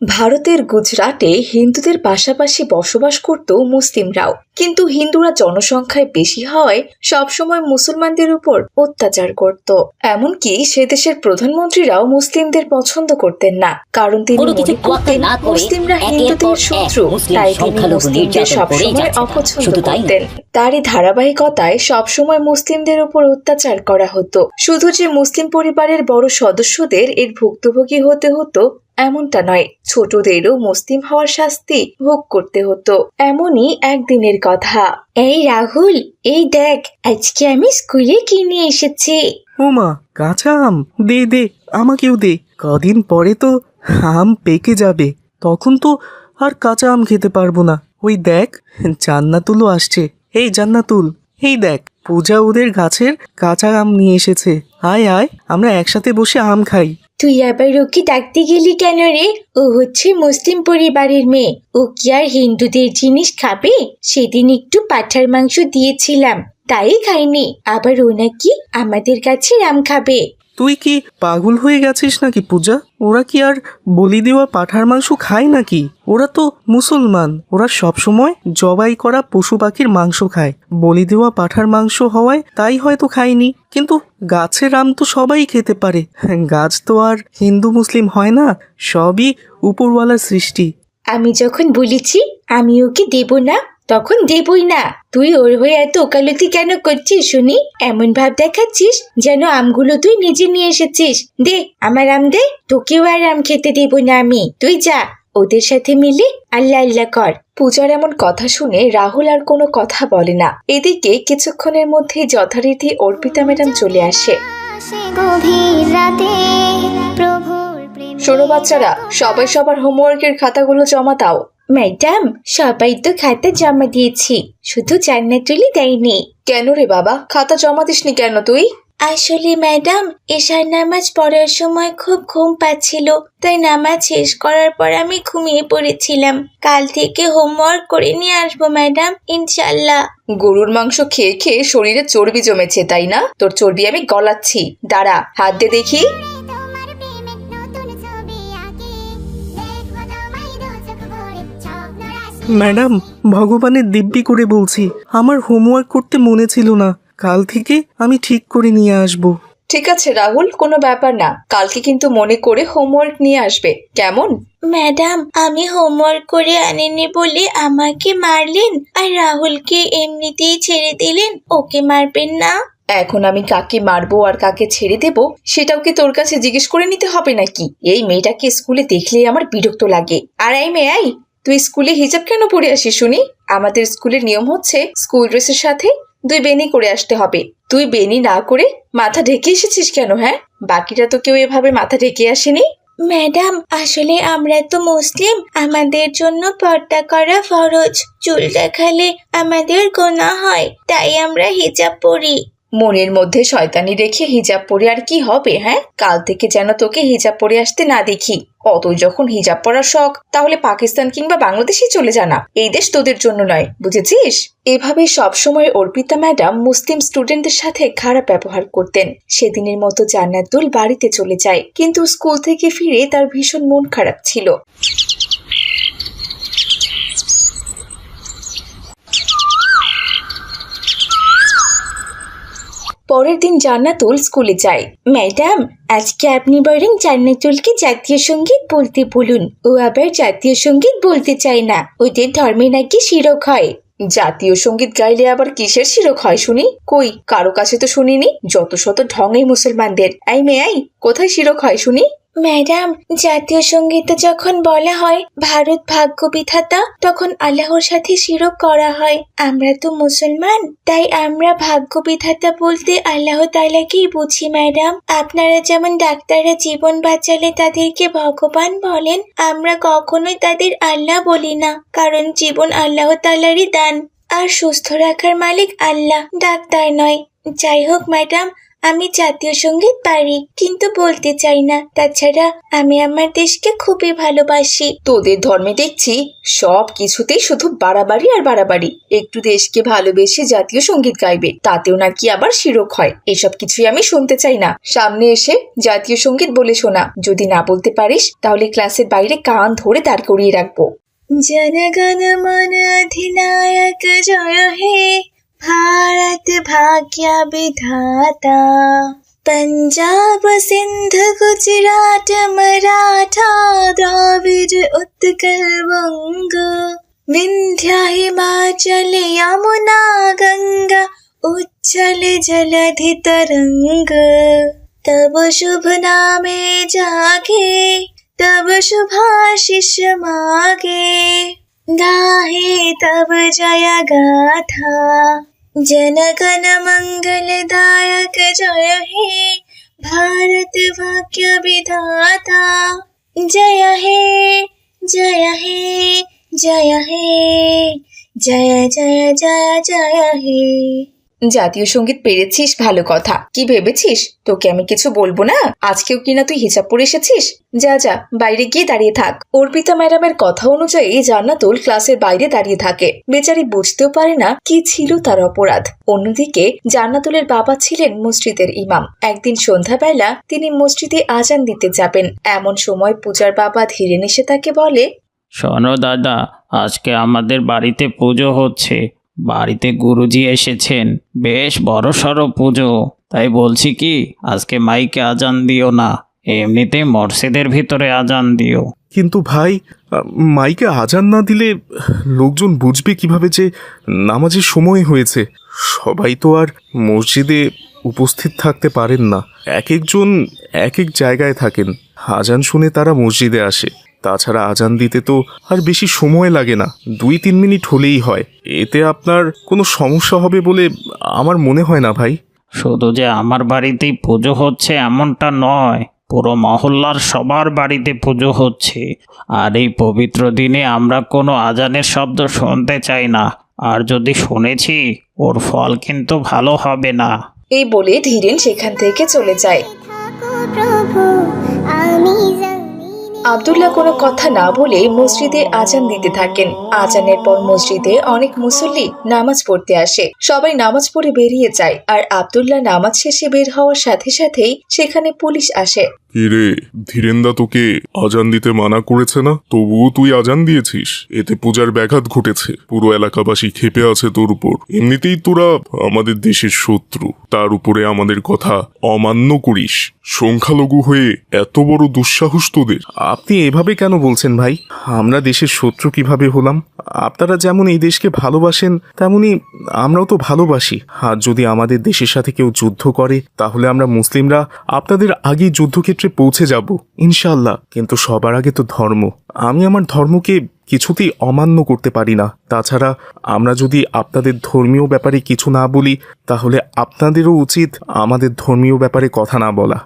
ভারতের গুজরাটে হিন্দুদের পাশাপাশি বসবাস করত মুসলিমরাও, কিন্তু হিন্দুরা জনসংখ্যায় বেশি হওয়ায় সবসময় মুসলমানদের উপর অত্যাচার করত। এমনকি সে দেশের প্রধানমন্ত্রীরাও মুসলিমদের পছন্দ করতেন না, কারণ তিনি মনে করতেন মুসলিমরা হিন্দুদের শত্রু, তাই তিনি মুসলিমদের সবসময় অপছন্দ করতেন। তারই ধারাবাহিকতায় সবসময় মুসলিমদের উপর অত্যাচার করা হতো। শুধু যে মুসলিম পরিবারের বড় সদস্যদের এর ভুক্তভোগী হতে হতো এমনটা নয়, ছোটদেরও মুসলিম হওয়ার শাস্তি ভোগ করতে হতো। এমনই একদিনের কথা। এই রাহুল, এই দেখ, আজকে আমি স্কুলে কিনে এসেছি। ওমা, কাঁচা আম, দে দে, আমাকেও দে। কদিন পরে তো আম পেকে যাবে, তখন তো আর কাঁচা আম খেতে পারবো না। ওই দেখ, জান্নাতুলও আসছে। এই জান্নাতুল, এই দেখ, পূজা ওদের গাছের কাঁচা আম নিয়ে এসেছে। আয় আয়, আমরা একসাথে বসে আম খাই। তুই আবার ওকে ডাকতে গেলি কেন রে? ও হচ্ছে মুসলিম পরিবারের মেয়ে, ও কি আর হিন্দুদের জিনিস খাবে? সেদিন একটু পাঁঠার মাংস দিয়েছিলাম, তাই খাইনি। আবার ও নাকি আমাদের কাছে আম খাবে। তুই কি পাগল হয়ে গেছিস নাকি পূজা? ওরা কি আর বলি দেওয়া পাঁঠার মাংস খায় নাকি? ওরা তো মুসলমান, ওরা সবসময় জবাই করা পশু পাখির মাংস খায়। বলি দেওয়া পাঁঠার মাংস হওয়ায় তাই হয়তো খায়নি, কিন্তু গাছের আম তো সবাই খেতে পারে। গাছ তো আর হিন্দু মুসলিম হয় না, সবই উপরওয়ালার সৃষ্টি। আমি যখন বলেছি আমি ওকে দেব না, তখন দেবই না। তুই ওর হয়ে এত ওকালতি কেন করছিস শুনি? এমন ভাব দেখাচ্ছিস যেন আমগুলো তুই নিজে নিয়ে এসেছিস। দে আমার আম দে, তোকেও আর আম খেতে দেব না আমি। তুই যা, ওদের সাথে মিলে আল্লাহ আল্লাহ কর। পূজার এমন কথা শুনে রাহুল আর কোনো কথা বলে না। এদিকে কিছুক্ষণের মধ্যে যথারীতি অর্পিতা ম্যাডাম চলে আসে। শোনো বাচ্চারা, সবাই সবার হোমওয়ার্কের খাতাগুলো জমা দাও। ম্যাডাম, সবাই তো খাতা জমা দিয়েছি, শুধু জান্নাতুলই দেয়নি। কেন রে বাবা, খাতা জমা দিসনি কেন তুই? আসলে ম্যাডাম, এশার নামাজ পড়ার সময় খুব ঘুম পাচ্ছিল, তাই নামাজ শেষ করার পর আমি ঘুমিয়ে পড়েছিলাম। কাল থেকে হোমওয়ার্ক করে নিয়ে আসবো ম্যাডাম, ইনশাল্লাহ। গরুর মাংস খেয়ে খেয়ে শরীরে চর্বি জমেছে তাই না? তোর চর্বি আমি গলাচ্ছি, দাঁড়া, হাত দে দেখি। ম্যাডাম, ভগবানের দিব্যি করে বলছি, আমার হোমওয়ার্ক করতে মনে ছিল না। কাল থেকে আমি ঠিক করে নিয়ে আসব। ঠিক আছে রাহুল, কোনো ব্যাপার না, কালকে কিন্তু মনে করে হোমওয়ার্ক নিয়ে আসবে, কেমন? ম্যাডাম, আমি হোমওয়ার্ক করে আনিনি বলে আমাকে মারলেন, আর রাহুলকে এমনিতেই ছেড়ে দিলেন, ওকে মারবেন না? এখন আমি কাকে মারবো আর কাকে ছেড়ে দেব সেটাও কি তোর কাছে জিজ্ঞেস করে নিতে হবে নাকি? এই মেয়েটাকে স্কুলে দেখলেই আমার বিরক্ত লাগে। আর এই মেয়ে, তুই স্কুলে হিজাব কেন পরে আসিস শুনি? আমাদের স্কুলের নিয়ম হচ্ছে স্কুল ড্রেসের সাথে 2 বেনি করে আসতে হবে। তুই বেনি না করে মাথা ঢেকে এসেছিস কেন? হ্যাঁ, বাকিরা তো কেউ এভাবে মাথা ঢেকে আসেনি। ম্যাডাম, আসলে আমরা তো মুসলিম, আমাদের জন্য পর্দা করা ফরজ। চুল দেখালে আমাদের গুনাহ হয়, তাই আমরা হিজাব পরি। মনের মধ্যে শয়তানি রেখে হিজাব পরে আর কি হবে? হ্যাঁ, কাল থেকে যেন তোকে হিজাব পরে আসতে না দেখি। অতই যখন হিজাব পরার শখ, তাহলে পাকিস্তান কিংবা বাংলাদেশে চলে জানা, এই দেশ তোদের জন্য নয়, বুঝেছিস? এভাবে সবসময় অর্পিতা ম্যাডাম মুসলিম স্টুডেন্টদের সাথে খারাপ ব্যবহার করতেন। সেদিনের মতো জান্নাতুল বাড়িতে চলে যায়, কিন্তু স্কুল থেকে ফিরে তার ভীষণ মন খারাপ ছিল। পরের দিন জান্নাতুল স্কুলে যায়। ম্যাডাম, আজকে আপনি বরং জান্নাতুলকে জাতীয় সঙ্গীত বলতে বলুন। ও আবার জাতীয় সঙ্গীত বলতে চায় না, ওদের ধর্মে নাকি শিরক হয়। জাতীয় সঙ্গীত গাইলে আবার কিসের শিরক হয় শুনি? কই, কারো কাছে তো শুনিনি। যত শত ঢং এই মুসলমানদের। এই মেয়ে, কোথায় শিরক হয় শুনি? ম্যাডাম, জাতীয় সঙ্গীতে যখন বলা হয় ভারত ভাগ্য বিধাতা, তখন আল্লাহর সাথে শিরক করা হয়। আমরা তো মুসলমান, তাই আমরা ভাগ্য বিধাতা বলতে আল্লাহ তাআলাকেই বুঝি ম্যাডাম। আপনারা যেমন ডাক্তাররা জীবন বাঁচালে তাদেরকে ভগবান বলেন, আমরা কখনোই তাদের আল্লাহ বলি না, কারণ জীবন আল্লাহ তাআলারই দান, আর সুস্থ রাখার মালিক আল্লাহ, ডাক্তার নয়। যাই হোক ম্যাডাম, আমি জাতীয় সঙ্গীত পারি, কিন্তু বলতে চাই না। তাছাড়া আমি আমার দেশকে খুবই ভালোবাসি। তোদের ধর্মে দেখছি সব কিছুতেই শুধু বাড়াবাড়ি আর বাড়াবাড়ি। একটু দেশকে ভালোবেসে জাতীয় সঙ্গীত গাইবে, তাতেও নাকি আবার শিরক হয়। এসব কিছুই আমি শুনতে চাই না। সামনে এসে জাতীয় সঙ্গীত বলে শোনা। যদি না বলতে পারিস তাহলে ক্লাসের বাইরে কান ধরে দাঁড় করিয়ে রাখবো। जनगण मन अधिनायक जय हे भारत भाग्य विधाता पंजाब सिंध गुजरात मराठा द्राविड उत्कल बंग विंध्य हिमाचल यमुना गंगा उच्छल जलधि तरंग तब शुभ नामे जागे तब शुभाशिष मागे गाहे तब जय गाथा जनगण मंगलदायक जय हे भारत भाग्य विधाता जय हे जय हे जय हे जय जय जय जय हे। জাতীয় সঙ্গীত পেরেছিস, ভালো কথা। কি ভেবেছিস তোকে আমি কিছু বলবো না? আজকেও কিনা তুই হিজাব পরে এসেছিস? যা যা, বাইরে গিয়ে দাঁড়িয়ে থাক। অর্পিতা ম্যাডামের কথা অনুযায়ী জান্নাতুল ক্লাসের বাইরে দাঁড়িয়ে থাকে। বেচারি বুঝতেও পারে না কি ছিল তার অপরাধ। অন্যদিকে জান্নাতুলের বাবা ছিলেন মসজিদের ইমাম। একদিন সন্ধ্যাবেলা তিনি মসজিদে আজান দিতে যাবেন। এমন সময় পূজার বাবা ধীরেন এসে তাকে বলে, শোনো দাদা, আজকে আমাদের বাড়িতে পুজো হচ্ছে। বাড়িতে গুরুজি এসেছেন, বেশ বড়সড় পুজো। তাই বলছি কি, আজকে মাইকে আজান দিও না, এমনিতে মসজিদের ভিতরে আজান দিও। কিন্তু ভাই, মাইকে আজান না দিলে লোকজন বুঝবে কিভাবে যে নামাজের সময় হয়েছে? সবাই তো আর মসজিদে উপস্থিত থাকতে পারেন না। এক একজন এক এক জায়গায় থাকেন। আজান শুনে তারা মসজিদে আসে। তাছাড়া আজান দিতে তো আর বেশি সময় লাগে না, 2-3 মিনিট হলেই হয়। এতে আপনার কোনো সমস্যা হবে বলে আমার মনে হয় না ভাই। শুধু যে আমার বাড়িতেই পুজো হচ্ছে এমনটা নয়, পুরো মহল্লার সবার বাড়িতে পুজো হচ্ছে। আর এই পবিত্র দিনে আমরা কোনো আজানের শব্দ শুনতে চাই না। আর যদি শুনেছি, ওর ফল কিন্তু ভালো হবে না। এই বলে ধীরেন সেখান থেকে চলে যায়। আব্দুল্লাহ কোনো কথা না বলে মসজিদে আজান দিতে থাকেন। আজানের পর মসজিদে অনেক মুসল্লি নামাজ পড়তে আসে। সবাই নামাজ পড়ে বেরিয়ে যায়। আর আব্দুল্লাহ নামাজ শেষে বের হওয়ার সাথে সাথেই সেখানে পুলিশ আসে। কিরে, ধীরেন্দা তোকে আজান দিতে মানা করেছে না? তবুও তুই আজান দিয়েছিস। এতে পূজার ব্যাঘাত ঘটেছে। পুরো এলাকাবাসী ক্ষেপে আছে তোর উপর। এমনিতেই তোরা আমাদের দেশের শত্রু, তার উপরে আমাদের কথা অমান্য করিস। সংখ্যালঘু হয়ে এত বড় দুঃসাহস তোদের। আপনি এভাবে কেন বলছেন ভাই? আমরা দেশের শত্রু কিভাবে হলাম? আপনারা যেমন এই দেশকে ভালোবাসেন, তেমনি আমরাও তো ভালোবাসি। আর যদি আমাদের দেশের সাথে কেউ যুদ্ধ করে, তাহলে আমরা মুসলিমরা আপনাদের আগেই যুদ্ধক্ষেত্রে পৌঁছে যাব ইনশাআল্লাহ। কিন্তু সবার আগে তো ধর্ম। আমি আমার ধর্মকে কিছুতেই অমান্য করতে পারি না। তাছাড়া আমরা যদি আপনাদের ধর্মীয় ব্যাপারে কিছু না বলি, তাহলে আপনাদেরও উচিত আমাদের ধর্মীয় ব্যাপারে কথা না বলা।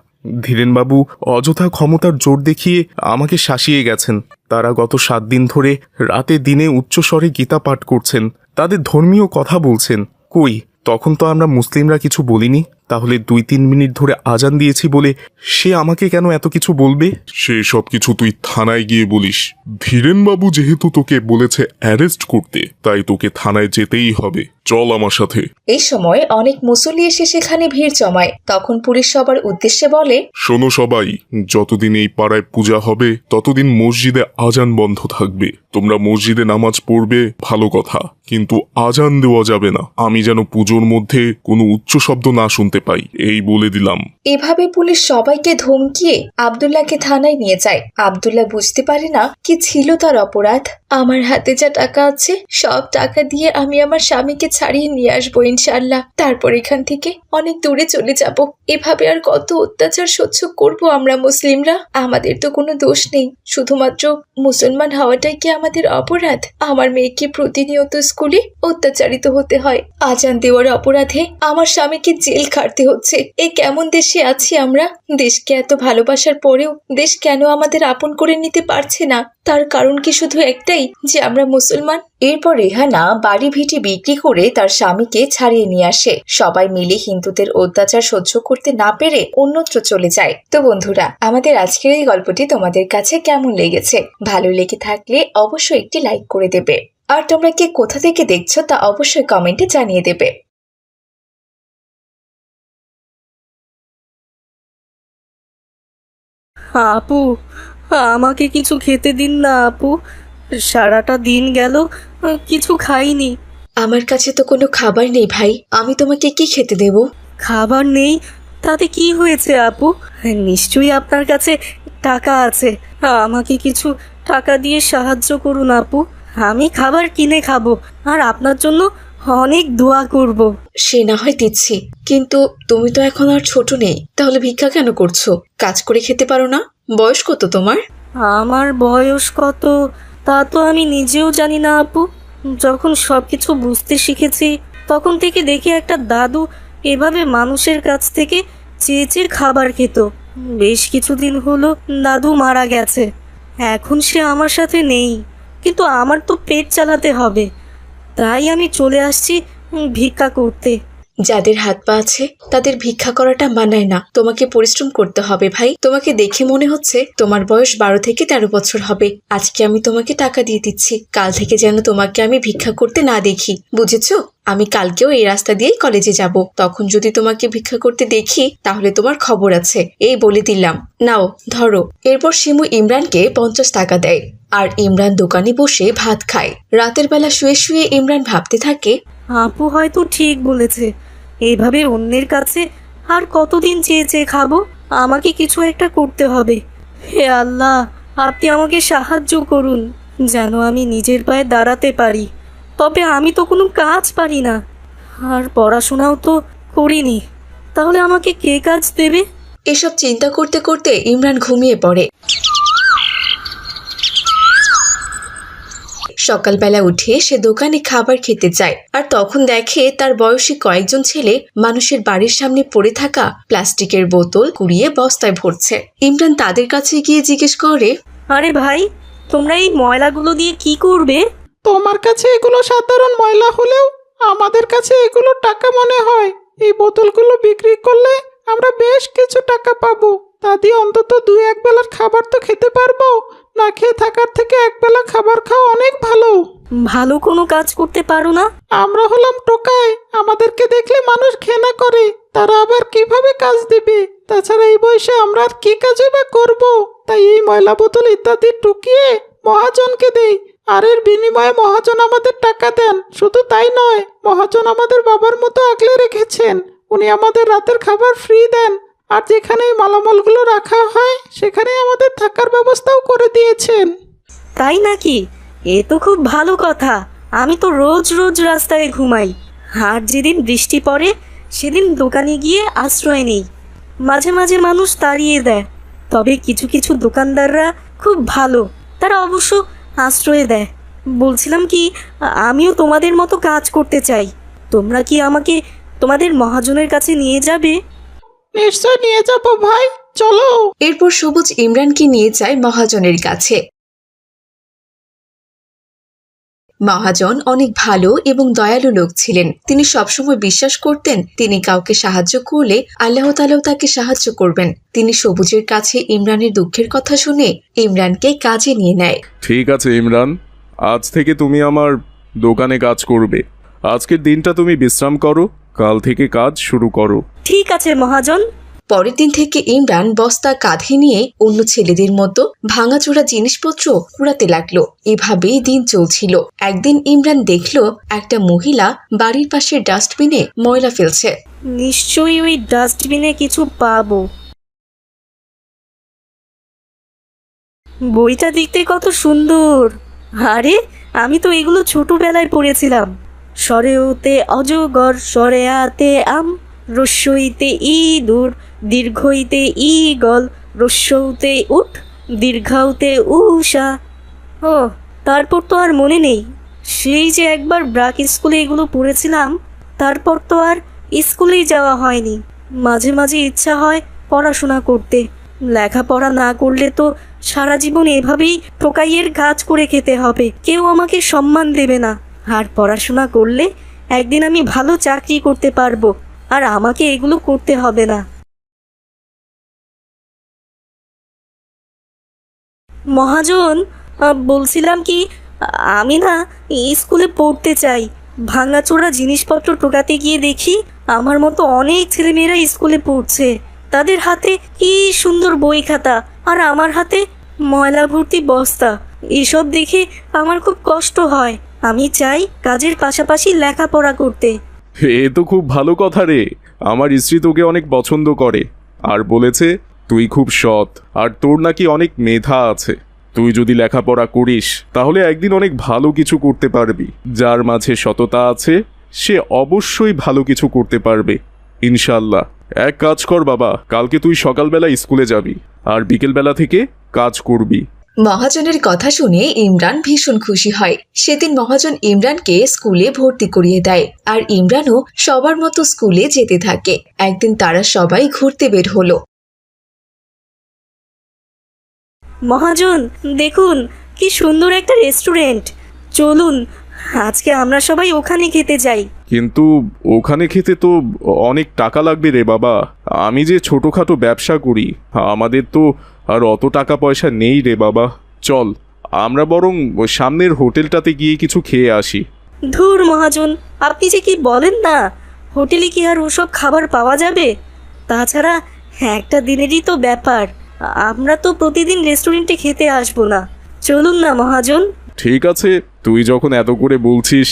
ধীরেনবাবু অযথা ক্ষমতার জোর দেখিয়ে আমাকে শাসিয়ে গেছেন। তারা গত 7 দিন ধরে রাতে দিনে উচ্চস্বরে গীতা পাঠ করছেন, তাদের ধর্মীয় কথা বলছেন। কই, তখন তো আমরা মুসলিমরা কিছু বলিনি। তাহলে 2-3 মিনিট ধরে আজান দিয়েছি বলে সে আমাকে কেন এত কিছু বলবে? সে সব কিছু তুই থানায় গিয়ে বলিস। ধীরেনবাবু যেহেতু তোকে বলেছে অ্যারেস্ট করতে, তাই তোকে থানায় যেতেই হবে। চল আমার সাথে। এই সময় অনেক মুসল্লি এসে সেখানে ভিড় জমায়। তখন পুলিশ সবার উদ্দেশ্যে বলে, শোনো সবাই, যতদিন এই পাড়ায় পূজা হবে ততদিন মসজিদে আজান বন্ধ থাকবে। তোমরা মসজিদে নামাজ পড়বে, ভালো কথা, কিন্তু আজান দেওয়া যাবে না। আমি যেন পুজোর মধ্যে কোনো উচ্চ শব্দ না শুনতে পাই, এই বলে দিলাম। এভাবে পুলিশ সবাইকে ধমকিয়ে আব্দুল্লাহকে থানায় নিয়ে যায়। আব্দুল্লাহ বুঝতে পারে না কি ছিল তার অপরাধ। আমার হাতে যা টাকা আছে সব টাকা দিয়ে আমি আমার স্বামীকে ছাড়িয়ে নিয়ে আসবো ইনশাআল্লাহ। তারপর এখান থেকে অনেক দূরে চলে যাব। এভাবে আর কত অত্যাচার সহ্য করব আমরা মুসলিমরা? আমাদের তো কোনো দোষ নেই, শুধুমাত্র মুসলমান হওয়াটাই কি আমাদের অপরাধ? আমার মেয়েকে প্রতিনিয়ত স্কুলে অত্যাচারিত হতে হয়। আজান দেওয়ার অপরাধে আমার স্বামীকে জেল খাটতে হচ্ছে। এ কেমন দেশে আছি আমরা? দেশকে এত ভালোবাসার পরেও দেশ কেন আমাদের আপন করে নিতে পারছে না? তার কারণ কি শুধু একটাই, যে আমরা মুসলমান? এরপর রেহানা বাড়ি ভিটি বিক্রি করে তার স্বামীকে ছাড়িয়ে নিয়ে আসে। সবাই মিলে হিন্দুদের অত্যাচার সহ্য করতে না পেরে অন্যত্র চলে যায়। তো বন্ধুরা, আমাদের আজকের এই গল্পটি তোমাদের কাছে কেমন লেগেছে? ভালো লেগে থাকলে অবশ্যই একটি লাইক করে দেবে। আর তোমরা কে কোথা থেকে দেখছো তা অবশ্যই কমেন্টে জানিয়ে দেবে। আপু, আমাকে কিছু খেতে দিন না আপু। সারাটা দিন গেল কিছু খাইনি। আমার কাছে তো কোনো খাবার নেই ভাই, আমি তোমাকে কি খেতে দেব? খাবার নেই তাতে কি হয়েছে আপু? নিশ্চয়ই আপনার কাছে টাকা আছে। আমাকে কিছু টাকা দিয়ে সাহায্য করুন আপু। আমি খাবার কিনে খাবো আর আপনার জন্য অনেক দোয়া করব। সে না হয় দিচ্ছি, কিন্তু তুমি তো এখন আর ছোট নেই, তাহলে ভিক্ষা কেন করছো? কাজ করে খেতে পারো না? বয়স কত তোমার? আমার বয়স কত তা তো আমি নিজেও জানি না আপু। যখন সব কিছু বুঝতে শিখেছি তখন থেকে দেখি একটা দাদু এভাবে মানুষের কাছ থেকে চেয়ে চেয়ে খাবার খেত। বেশ কিছুদিন হলো দাদু মারা গেছে। এখন সে আমার সাথে নেই, কিন্তু আমার তো পেট চালাতে হবে, তাই আমি চলে আসছি ভিক্ষা করতে। যাদের হাত পা আছে তাদের ভিক্ষা করাটা মানায় না, তোমাকে পরিশ্রম করতে হবে ভাই। তোমাকে দেখে মনে হচ্ছে তোমার বয়স 12 থেকে 13 বছর হবে। আজকে আমি তোমাকে টাকা দিয়ে দিচ্ছি, কাল থেকে যেন তোমাকে আমি ভিক্ষা করতে না দেখি, বুঝেছো? আমি কালকেও এই রাস্তা দিয়েই কলেজে যাব, তখন যদি তোমাকে ভিক্ষা করতে দেখি তাহলে তোমার খবর আছে, এই বলে দিলাম। নাও ধরো। এরপর শিমু ইমরানকে 50 টাকা দেয় আর ইমরান দোকানে বসে ভাত খায়। রাতের বেলা শুয়ে শুয়ে ইমরান ভাবতে থাকে, আপু হয়তো ঠিক বলেছে, এইভাবে অন্যের কাছে আর কতদিন চেয়ে চেয়ে খাবো? আমাকে কিছু একটা করতে হবে। হে আল্লাহ, আপনি আমাকে সাহায্য করুন যেন আমি নিজের পায়ে দাঁড়াতে পারি। তবে আমি তো কোনো কাজ পারি না, আর পড়াশোনাও তো করিনি, তাহলে আমাকে কে কাজ দেবে? এসব চিন্তা করতে করতে ইমরান ঘুমিয়ে পড়ে। সকালবেলা উঠে সে দোকানে খাবার খেতে যায়, আর তখন দেখে তার বয়সী কয়েকজন ছেলে মানুষের বাড়ির সামনে পড়ে থাকা প্লাস্টিকের বোতল কুড়িয়ে বস্তায় ভরছে। ইমরান তাদের কাছে গিয়ে জিজ্ঞেস করে, আরে ভাই, তোমরা এই ময়লাগুলো দিয়ে কি করবে? তোমার কাছে এগুলো সাধারণ ময়লা হলেও আমাদের কাছে এগুলো টাকা মনে হয়। এই বোতলগুলো বিক্রি করলে আমরা বেশ কিছু টাকা পাবো। তা দিয়ে অন্তত 2-1 বেলার খাবার তো খেতে পারবো। না খেয়ে থাকার থেকে একবেলা খাবার খাওয়া অনেক ভালো। ভালো কোনো কাজ করতে পারো না? আমরা হলাম টোকাই, আমাদেরকে দেখলে মানুষ ঘৃণা করে, তারা আবার কিভাবে কাজ দিবে? তাছাড়া এই বয়সে আমরা আর কি কাজই বা করবো? তাই এই ময়লা বোতল ইত্যাদি টুকিয়ে মহাজনকে দেই, আর এর বিনিময়ে মহাজন আমাদের টাকা দেন। শুধু তাই নয়, মহাজন আমাদের বাবার মতো আগলে রেখেছেন। উনি আমাদের রাতের খাবার ফ্রি দেন, আর যেখানে এই মালামালগুলো রাখা হয় সেখানে আমাদের থাকার ব্যবস্থাও করে দিয়েছেন। তাই নাকি? এ তো খুব ভালো কথা। আমি তো রোজ রোজ রাস্তায় ঘুমাই, আর যেদিন বৃষ্টি পড়ে সেদিন দোকানে গিয়ে আশ্রয় নেই। মাঝে মাঝে মানুষ তাড়িয়ে দেয়, তবে কিছু কিছু দোকানদাররা খুব ভালো, তারা অবশ্য আশ্রয় দেয়। বলছিলাম কি, আমিও তোমাদের মতো কাজ করতে চাই। তোমরা কি আমাকে তোমাদের মহাজনের কাছে নিয়ে যাবে? নিশ্চয় নিয়ে যাবো ভাই, চলো। এরপর সবুজ ইমরানকে নিয়ে যায় মহাজনের কাছে। মহাজন অনেক ভালো এবং দয়ালু লোক ছিলেন। তিনি সবসময় বিশ্বাস করতেন তিনি কাউকে সাহায্য করলে আল্লাহ তাআলাও তাকে সাহায্য করবেন। তিনি সবুজের কাছে ইমরানের দুঃখের কথা শুনে ইমরানকে কাজে নিয়ে নেয়। ঠিক আছে ইমরান, আজ থেকে তুমি আমার দোকানে কাজ করবে। আজকের দিনটা তুমি বিশ্রাম করো, কাল থেকে কাজ শুরু করো। ঠিক আছে মহাজন। পরের দিন থেকে ইমরান বস্তা কাঁধে নিয়ে অন্য ছেলেদের মতো ভাঙাচোরা জিনিসপত্র কুড়াতে লাগলো। এভাবেই দিন চলছিল। একদিন ইমরান দেখলো একটা মহিলা বাড়ির পাশের ডাস্টবিনে ময়লা ফেলছে। নিশ্চয়ই ওই ডাস্টবিনে কিছু পাবো। বইটা দেখতে কত সুন্দর। আরে, আমি তো এগুলো ছোটবেলায় পড়েছিলাম। সরেওতে অজগর, সরেয়াতে আম, রস্যইতে ইঁদুর, দীর্ঘইতে ঈগল, রস্যৌতে উট, দীর্ঘাউতে উষা। ও, তারপর তো আর মনে নেই। সেই যে একবার ব্রাক স্কুলে এগুলো পড়েছিলাম, তারপর তো আর স্কুলেই যাওয়া হয়নি। মাঝে মাঝে ইচ্ছা হয় পড়াশোনা করতে। লেখাপড়া না করলে তো সারা জীবন এভাবেই টোকাইয়ের কাজ করে খেতে হবে, কেউ আমাকে সম্মান দেবে না। আর পড়াশোনা করলে একদিন আমি ভালো চাকরি করতে পারবো, আর আমাকে এগুলো করতে হবে না। মহাজন, বলছিলাম কি, আমি না স্কুলে পড়তে চাই। ভাঙাচোরা জিনিসপত্র টোকাতে গিয়ে দেখি আমার মতো অনেক ছেলেমেয়েরা স্কুলে পড়ছে। তাদের হাতে কি সুন্দর বই খাতা, আর আমার হাতে ময়লা ভর্তি বস্তা। এসব দেখে আমার খুব কষ্ট হয়। আমি চাই কাজের পাশাপাশি লেখাপড়া করতে। এ তো খুব ভালো কথা রে। আমার স্ত্রী তোকে অনেক পছন্দ করে আর বলেছে তুই খুব সৎ আর তোর নাকি অনেক মেধা আছে। তুই যদি লেখাপড়া করিস তাহলে একদিন অনেক ভালো কিছু করতে পারবি। যার মাঝে সততা আছে সে অবশ্যই ভালো কিছু করতে পারবে ইনশাল্লাহ। এক কাজ কর বাবা, কালকে তুই সকালবেলা স্কুলে যাবি আর বিকেলবেলা থেকে কাজ করবি। মহাজনের কথা শুনে ইমরান ভীষণ খুশি হয়। সেদিন মহাজন ইমরানকে স্কুলে ভর্তি করিয়ে দেয়, আর ইমরানও সবার মতো স্কুলে যেতে থাকে। একদিন তারা সবাই ঘুরতে বের হলো। মহাজন, দেখুন কি সুন্দর একটা রেস্টুরেন্ট। চলুন আজকে আমরা সবাই ওখানে খেতে যাই। কিন্তু ওখানে খেতে তো অনেক টাকা লাগবে রে বাবা। আমি যে ছোটোখাটো ব্যবসা করি, আমাদের তো আর অত টাকা পয়সা নেই রে বাবা। চল আমরা বরং সামনের হোটেলটাতে গিয়ে কিছু খেয়ে আসি। ধুর মহাজন, আপনি যে কি বলেন না, হোটেলে কি আর ওসব খাবার পাওয়া যাবে? তাছাড়া একটা দিনেরই তো ব্যাপার, আমরা তো প্রতিদিন রেস্টুরেন্টে খেতে আসবো না। চলুন না মহাজন। ঠিক আছে, তুই যখন এত করে বলছিস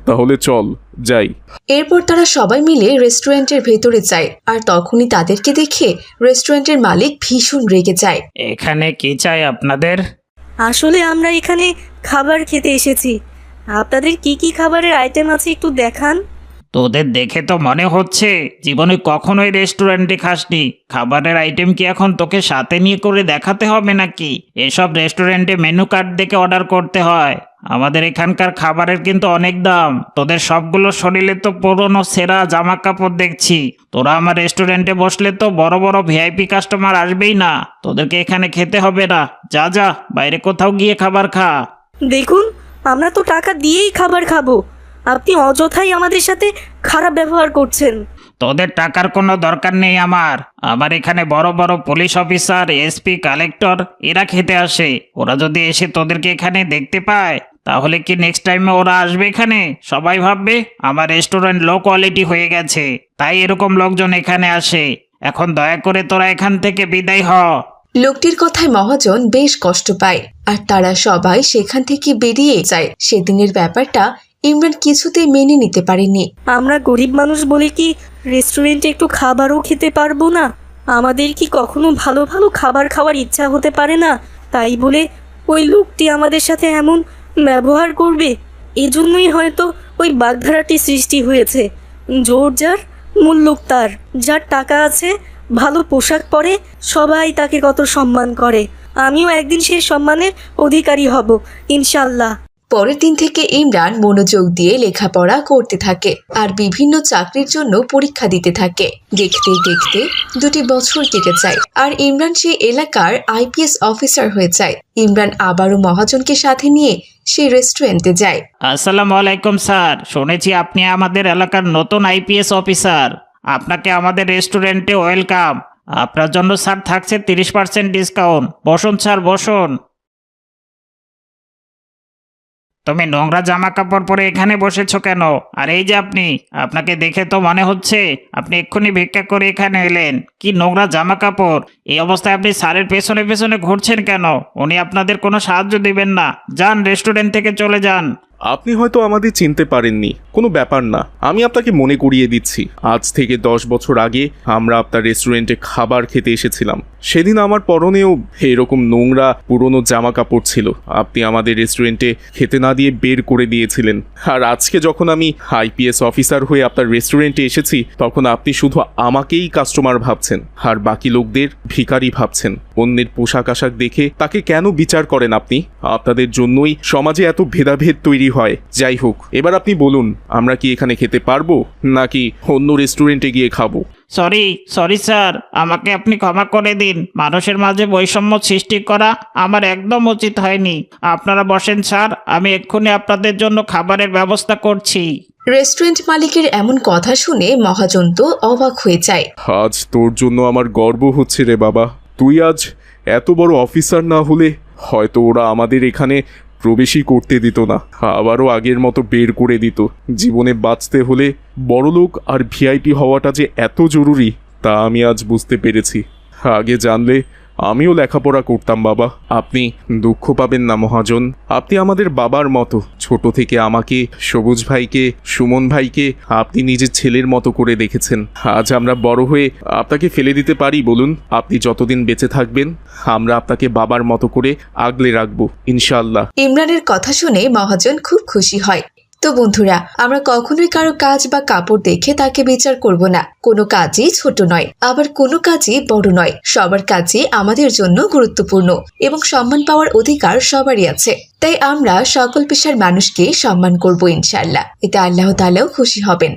তাহলে চল যাই। এরপর তারা সবাই মিলে রেস্টুরেন্টের ভেতরে যায়, আর তখনই তাদেরকে দেখে রেস্টুরেন্টের মালিক ভীষণ রেগে যায়। এখানে কি চাই আপনাদের? আসলে আমরা এখানে খাবার খেতে এসেছি। আপনাদের কি কি খাবারের আইটেম আছে একটু দেখান। তোদের দেখে তো মনে হচ্ছে জীবনে কখনোই রেস্টুরেন্টে খাসনি। খাবারের আইটেম কি এখন তোকে সাথে নিয়ে করে দেখাতে হবে নাকি? এসব রেস্টুরেন্টে মেনু কার্ড দেখে অর্ডার করতে হয়। আমাদের এখানকার খাবারের কিন্তু অনেক দাম। তোদের সবগুলো শরীরে তো পুরনো সেরা জামা কাপড় দেখছি। তোরা আমার রেস্টুরেন্টে বসলে তো বড় বড় ভিআইপি কাস্টমার আসবেই না। তোদেরকে এখানে খেতে হবে না। যা যা, বাইরে কোথাও গিয়ে খাবার খা। দেখুন, আমরা তো টাকা দিয়েই খাবার খাবো, আপনি অযথাই আমাদের সাথে খারাপ ব্যবহার করছেন। তোদের টাকার কোনো দরকার নেই আমার এখানে বড় বড় পুলিশ অফিসার, এসপি, কালেক্টর এরা খেতে আসে। ওরা যদি এসে তোদেরকে এখানে দেখতে পায় তাহলে কি নেক্সট টাইমে ওরা আসবে এখানে? সবাই ভাববে আমার রেস্টুরেন্ট লো কোয়ালিটি হয়ে গেছে, তাই এরকম লোকজন এখানে আসে। এখন দয়া করে তোরা এখান থেকে বিদায় হ। লোকটির কথায় মহাজন বেশ কষ্ট পায়, আর তারা সবাই সেখান থেকে বেরিয়ে যায়। সেদিনের ব্যাপারটা ইমরান কিছুতেই মেনে নিতে পারেনি। আমরা গরিব মানুষ বলে কি রেস্টুরেন্টে একটু খাবারও খেতে পারবো না? আমাদের কি কখনো ভালো ভালো খাবার খাওয়ার ইচ্ছা হতে পারে না? তাই বলে ওই লোকটি আমাদের সাথে এমন ব্যবহার করবে? এজন্যই হয়তো ওই বাগধারাটি সৃষ্টি হয়েছে। জোর যার মুল্লুক তার। যার টাকা আছে, ভালো পোশাক পরে, সবাই তাকে কত সম্মান করে। আমিও একদিন সেই সম্মানের অধিকারী হব ইনশাল্লাহ। পরের দিন থেকে ইমরান মনোযোগ দিয়ে লেখাপড়া করতে থাকে আর বিভিন্ন চাকরির জন্য পরীক্ষা দিতে থাকে। দেখতে দেখতে 2 বছর কেটে যায়, আর ইমরান সেই এলাকার আইপিএস অফিসার হয়ে যায়। ইমরান আবারও মহাজনকে সাথে নিয়ে সেই রেস্টুরেন্টে যায়। আসসালামু আলাইকুম স্যার, শুনেছি আপনি আমাদের এলাকার নতুন আইপিএস অফিসার। আপনাকে আমাদের রেস্টুরেন্টে ওয়েলকাম। আপনার জন্য স্যার থাকছে 30% ডিসকাউন্ট। বসুন স্যার, বসুন। তুমি নোংরা জামা কাপড় পরে এখানে বসেছো কেন? আর এই যে আপনাকে দেখে তো মনে হচ্ছে আপনি এক্ষুনি ভিক্ষা করে এখানে এলেন। কি নোংরা জামা কাপড়! এই অবস্থায় আপনি স্যারের পেছনে পেছনে ঘুরছেন কেন? উনি আপনাদের কোনো সাহায্য দিবেন না। যান, রেস্টুরেন্ট থেকে চলে যান। আপনি হয়তো আমাদের চিনতে পারেননি, কোনো ব্যাপার না। আমি আপনাকে মনে করিয়ে দিচ্ছি, আজ থেকে 10 বছর আগে আমরা আপনার রেস্টুরেন্টে খাবার খেতে এসেছিলাম। সেদিন আমার পরনেও এরকম নোংরা পুরনো জামা কাপড় ছিল। আপনি আমাদের রেস্টুরেন্টে খেতে না দিয়ে বের করে দিয়েছিলেন। আর আজকে যখন আমি আইপিএস অফিসার হয়ে আপনার রেস্টুরেন্টে এসেছি, তখন আপনি শুধু আমাকেই কাস্টমার ভাবছেন আর বাকি লোকদের ভিখারি ভাবছেন। অন্যের পোশাক আশাক দেখে তাকে কেন বিচার করেন আপনি? আপনাদের জন্যই সমাজে এত ভেদাভেদ তৈরি হয়। যাই হোক, এবার আপনি বলুন, আমরা কি এখানে খেতে পারবো নাকি অন্য রেস্টুরেন্টে গিয়ে খাবো? সরি স্যার, আমাকে আপনি ক্ষমা করে দিন। মানুষের মাঝে বৈষম্য সৃষ্টি করা আমার একদম উচিত হয়নি। আপনারা বসেন স্যার, আমি এক্ষুনি আপনাদের জন্য খাবারের ব্যবস্থা করছি। রেস্টুরেন্ট মালিকের এমন কথা শুনে মহাজন তো অবাক হয়ে যায়। আজ তোর জন্য আমার গর্ব হচ্ছে রে বাবা। তুই আজ এত বড় অফিসার না হলে হয়তো ওরা আমাদের এখানে প্রবেশই করতে দিত না, আবারও আগের মতো বের করে দিত। জীবনে বাঁচতে হলে বড়লোক আর ভিআইপি হওয়াটা যে এত জরুরি তা আমি আজ বুঝতে পেরেছি। আগে জানলে আমিও লেখাপড়া করতাম বাবা। আপনি দুঃখ পাবেন না মহাজন, আপনি আমাদের বাবার মতো। ছোট থেকে আমাকে, সবুজ ভাইকে, সুমন ভাইকে আপনি নিজের ছেলের মতো করে দেখেছেন। আজ আমরা বড় হয়ে আপনাকে ফেলে দিতে পারি বলুন? আপনি যতদিন বেঁচে থাকবেন আমরা আপনাকে বাবার মতো করে আগলে রাখবো ইনশাআল্লাহ। ইমরানের কথা শুনে মহাজন খুব খুশি হয়। তো বন্ধুরা, আমরা কখনোই কারো কাজ বা কাপড় দেখে তাকে বিচার করব না। কোনো কাজই ছোট নয়, আবার কোনো কাজই বড় নয়। সবার কাজই আমাদের জন্য গুরুত্বপূর্ণ এবং সম্মান পাওয়ার অধিকার সবারই আছে। তাই আমরা সকল পেশার মানুষকে সম্মান করব ইনশাআল্লাহ। এতে আল্লাহ তাআলাও খুশি হবেন।